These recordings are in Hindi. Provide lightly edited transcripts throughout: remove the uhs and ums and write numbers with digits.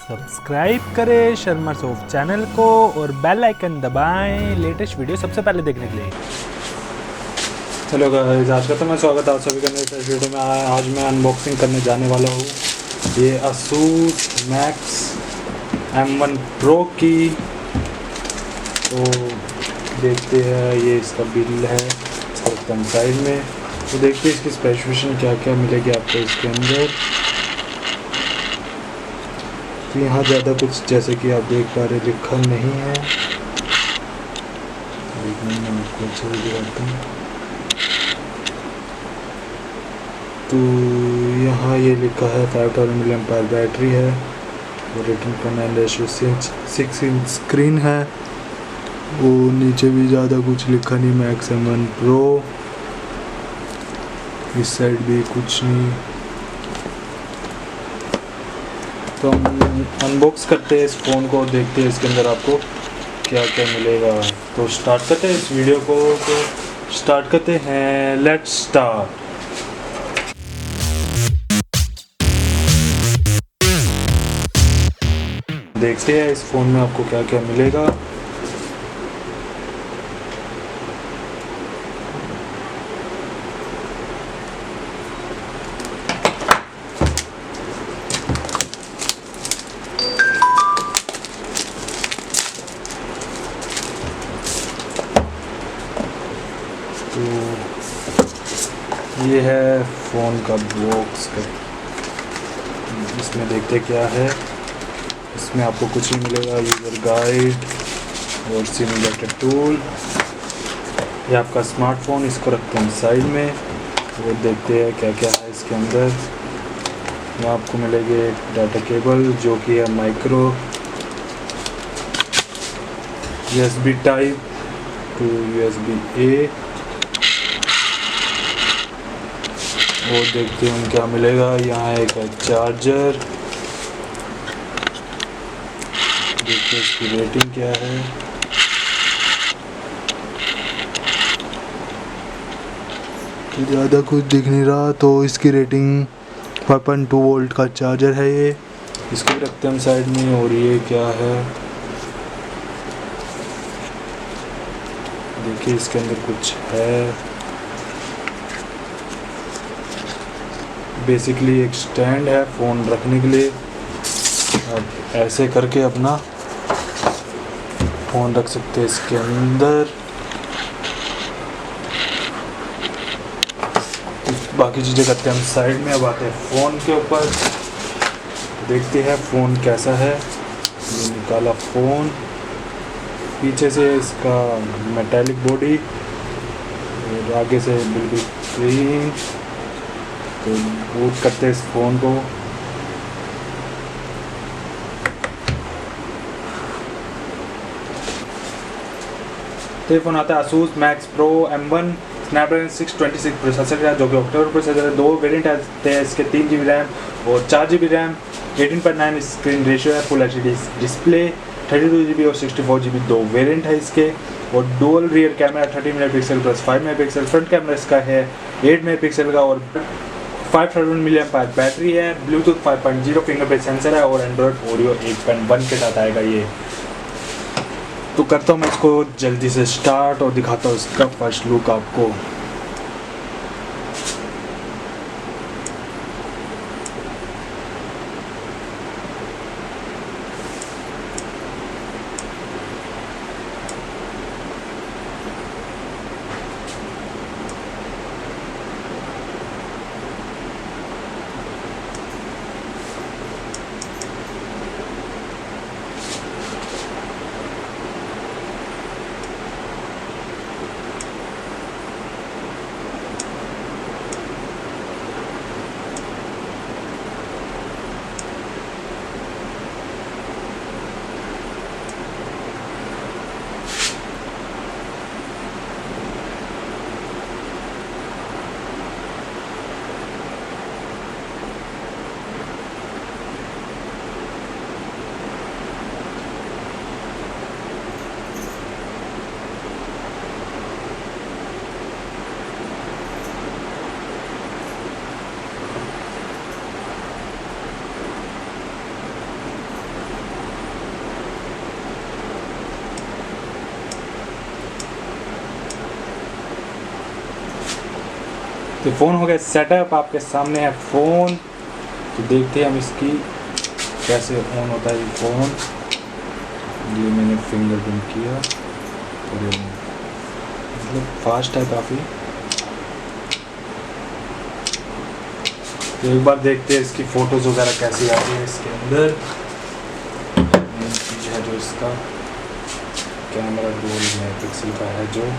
सब्सक्राइब करें शर्मा सॉफ्ट चैनल को और बेल आइकन दबाएं लेटेस्ट वीडियो सबसे पहले देखने के लिए। हेलो गाइस, आज का तो मैं स्वागत है आप सभी का नए वीडियो में। आज मैं अनबॉक्सिंग करने जाने वाला हूँ ये Asus Max M1 Pro की। तो देखते हैं, ये इसका बिल है, इसका एकदम साइड में। तो देखते हैं इसकी स्पेसिफिकेशन क्या क्या मिलेगी आपको इसके अंदर। तो यहाँ ज़्यादा कुछ जैसे कि आप देख पा रहे लिखा नहीं है। मैं आपको अच्छे से दिखाता हूँ। तो यहाँ ये लिखा है 5000 mAh बैटरी है और 18.9:6 इंच स्क्रीन है। वो नीचे भी ज़्यादा कुछ लिखा नहीं। मैक्स M1 Pro, इस साइड भी कुछ नहीं। तो हम अनबॉक्स करते हैं इस फ़ोन को, देखते हैं इसके अंदर आपको क्या क्या मिलेगा। तो स्टार्ट करते हैं इस वीडियो को। तो स्टार्ट करते हैं, लेट्स स्टार्ट। देखते हैं इस फ़ोन में आपको क्या क्या मिलेगा। तो ये है फ़ोन का बॉक्स का। इसमें देखते क्या है। इसमें आपको कुछ नहीं मिलेगा। यूज़र गाइड और सिम रिलेटेड टूल। ये आपका स्मार्टफोन, इसको रखते हैं साइड में। वो देखते हैं क्या क्या है इसके अंदर। यहाँ आपको मिलेगी डाटा केबल जो कि है micro USB type two USB A। और देखते हैं क्या मिलेगा। यहाँ एक है चार्जर। देखते हैं इसकी रेटिंग क्या है। ज़्यादा कुछ दिख नहीं रहा। तो इसकी रेटिंग 5.2 वोल्ट का चार्जर है ये। इसको भी रखते हैं हम साइड में। और ये क्या है, देखिए इसके अंदर कुछ है। बेसिकली एक स्टैंड है फ़ोन रखने के लिए। अब ऐसे करके अपना फ़ोन रख सकते हैं इसके अंदर। बाकी चीज़ें करते हैं हम साइड में। अब आते हैं फ़ोन के ऊपर, देखते हैं फ़ोन कैसा है। ये निकाला फ़ोन, पीछे से इसका मेटालिक बॉडी और आगे से बिल्कुल क्लीन। तो बूट करते हैं इस फ़ोन को। तो ये फ़ोन आता है Asus Max Pro M1 Snapdragon 626 processor का, जो कि ऑक्टेकोर प्रोसेसर है। 2 वेरिएंट आते हैं इसके, 3GB रैम और 4GB रैम। 18.9 स्क्रीन रेशियो है। Full HD display. 32GB और 64GB 2 वेरिएंट है इसके। और dual rear camera 30 megapixel plus 5 megapixel. Front camera इसका है 8 मेगापिक्सल का और 5000 mAh बैटरी है। ब्लूटूथ 5.0 फिंगरप्रिंट सेंसर है और एंड्रॉयड ओरियो 8.1 के साथ आएगा ये। तो करता हूँ मैं इसको जल्दी से स्टार्ट और दिखाता हूँ इसका फर्स्ट लुक आपको। तो फ़ोन हो गया सेटअप, आपके सामने है फ़ोन। तो देखते हैं हम इसकी कैसे ऑन होता है ये फ़ोन। ये मैंने फिंगरप्रिंट किया और ये मतलब फास्ट है काफ़ी। तो एक बार देखते हैं इसकी फ़ोटोज़ वगैरह कैसी आती है इसके अंदर। मेन चीज़ है जो इसका कैमरा 12 मेगापिक्सल का है जो।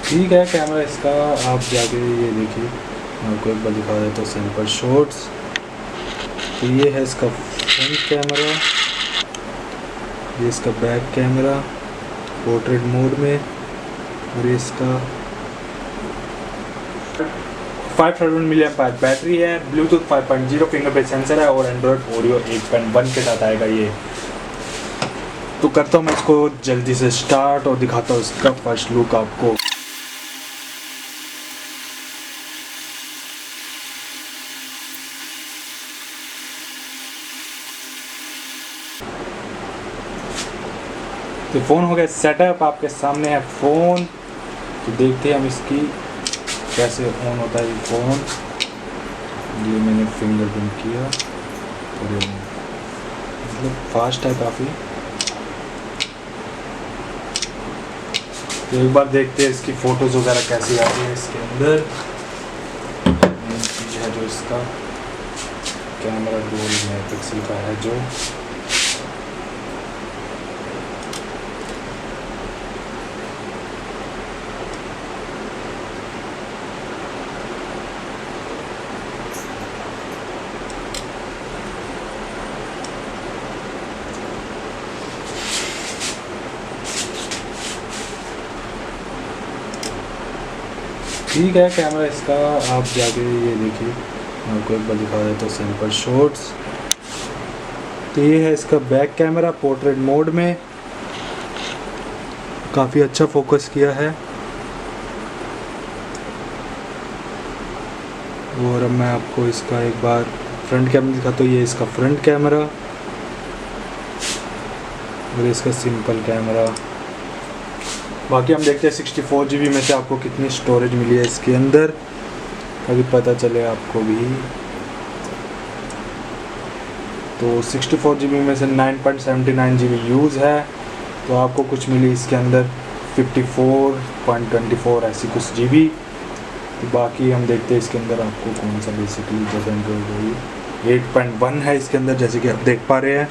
ठीक है कैमरा इसका, आप जाके ये देखिए, मैं आपको एक बार दिखा देता हूँ सैंपल शॉट्स। तो ये है इसका फ्रंट कैमरा, ये इसका बैक कैमरा पोर्ट्रेट मोड में, और ये इसका 5000 mAh बैटरी है, ब्लूटूथ 5.0 फिंगरप्रिंट सेंसर है और एंड्रॉयड ओरियो 8.1 के साथ आएगा ये। तो करता हूँ मैं इसको जल्दी से स्टार्ट और दिखाता हूँ इसका फर्स्ट लुक आपको। तो फ़ोन हो गया सेटअप, आपके सामने है फ़ोन। तो देखते हैं हम इसकी कैसे ऑन होता है ये फ़ोन। ये मैंने फिंगरप्रिंट किया और ये मतलब फास्ट है काफ़ी। तो एक बार देखते हैं इसकी फ़ोटोज़ वगैरह कैसी आती है इसके अंदर। मेन चीज़ है जो इसका कैमरा 12 मेगापिक्सल का है जो। ठीक है कैमरा इसका, आप जाके ये देखिए, मैं आपको एक बार दिखा देता हूँ सैंपल शॉट्स। तो ये है इसका बैक कैमरा पोर्ट्रेट मोड में, काफ़ी अच्छा फोकस किया है। और अब मैं आपको इसका एक बार फ्रंट कैमरा दिखाता हूँ। ये इसका फ्रंट कैमरा और इसका सिंपल कैमरा। बाकी हम देखते हैं 64 GB में से आपको कितनी स्टोरेज मिली है इसके अंदर, अभी पता चले आपको भी। तो 64 GB में से 9.79 GB यूज़ है, तो आपको कुछ मिली इसके अंदर 54.24 ऐसी कुछ GB। तो बाकी हम देखते हैं इसके अंदर आपको कौन सा बेसिकली जैसे एंड्रॉइड 8.1 है इसके अंदर, जैसे कि आप देख पा रहे हैं।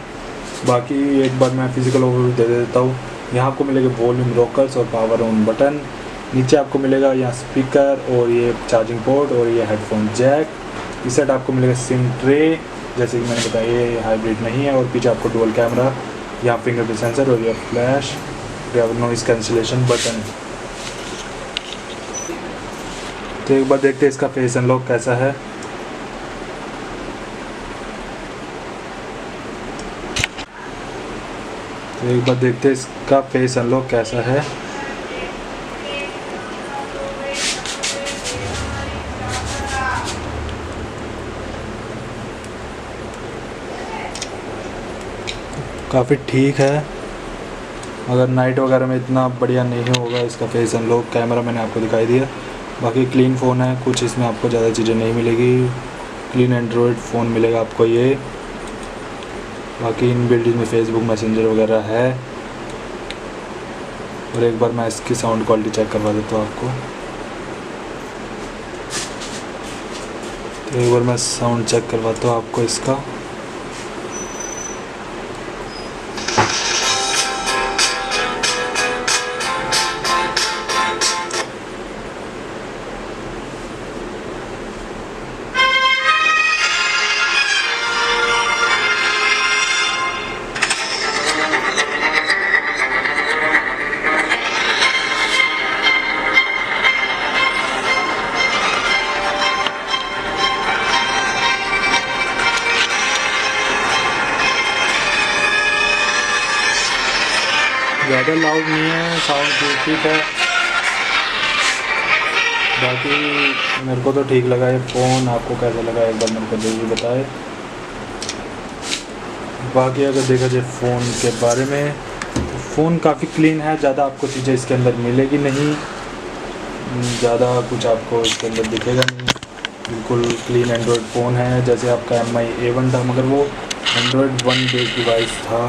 बाकी एक बार मैं फिजिकल ओवरव्यू दे देता हूँ। यहाँ आपको मिलेगा वॉल्यूम रोकर्स और पावर ऑन बटन। नीचे आपको मिलेगा यहाँ स्पीकर और ये चार्जिंग पोर्ट और ये हेडफोन जैक। इस साइड आपको मिलेगा सिम ट्रे, जैसे कि मैंने बताया ये हाइब्रिड नहीं है। और पीछे आपको डुअल कैमरा, यहाँ फिंगरप्रिंट सेंसर और ये फ्लैश, नॉइस कैंसिलेशन बटन। तो एक बार देखते हैं इसका फेस अनलॉक कैसा है। तो एक बार देखते हैं इसका फेस अनलॉक कैसा है। काफ़ी ठीक है, अगर नाइट वगैरह में इतना बढ़िया नहीं होगा इसका फेस अनलॉक। कैमरा मैंने आपको दिखाई दिया। बाकी क्लीन फ़ोन है, कुछ इसमें आपको ज़्यादा चीज़ें नहीं मिलेगी। क्लीन एंड्रॉयड फ़ोन मिलेगा आपको ये। बाकी इन बिल्ड में फेसबुक मैसेंजर वगैरह है। और एक बार मैं इसकी साउंड क्वालिटी चेक करवा देता हूँ आपको। तो एक बार मैं साउंड चेक करवाता हूँ आपको इसका। ज़्यादा लाउड नहीं है, साउंड ठीक है। बाकी मेरे को तो ठीक लगा ये फ़ोन, आपको कैसा लगा एक बार मेरे को जरूर बताएं। बाकी अगर देखा जाए फ़ोन के बारे में, फ़ोन काफ़ी क्लीन है, ज़्यादा आपको चीज़ें इसके अंदर मिलेगी नहीं, ज़्यादा कुछ आपको इसके अंदर दिखेगा नहीं। बिल्कुल क्लीन एंड्रॉयड फ़ोन है, जैसे आपका MI A1 था मगर वो एंड्रॉयड 1 बेस्ड डिवाइस था।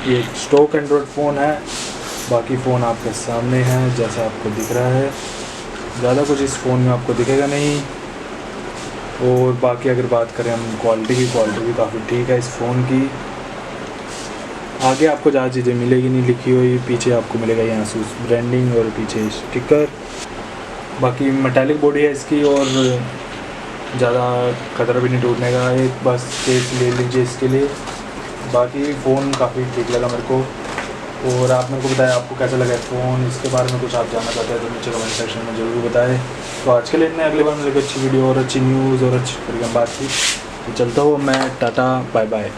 ये स्टॉक एंड्रॉयड फ़ोन है। बाकी फ़ोन आपके सामने है जैसा आपको दिख रहा है, ज़्यादा कुछ इस फ़ोन में आपको दिखेगा नहीं। और बाकी अगर बात करें हम क्वालिटी भी काफ़ी ठीक है इस फ़ोन की। आगे आपको ज़्यादा चीज़ें मिलेगी नहीं लिखी हुई, पीछे आपको मिलेगा ये ASUS ब्रांडिंग और पीछे स्टिकर। बाकी मेटालिक बॉडी है इसकी और ज़्यादा खतरा भी नहीं टूटने का, एक बस केस ले लीजिए इसके लिए। बाकी फ़ोन काफ़ी ठीक लगा मेरे को। और आप मेरे को बताएं आपको कैसा लगा फ़ोन, इसके बारे में कुछ आप जानना चाहते हैं तो नीचे कमेंट सेक्शन में ज़रूर बताएं। तो आज के लिए इतने, अगली बार मिलेगी अच्छी वीडियो और अच्छी न्यूज़ और अच्छी तरीके बात की। तो चलता हूँ मैं, टाटा बाय बाय।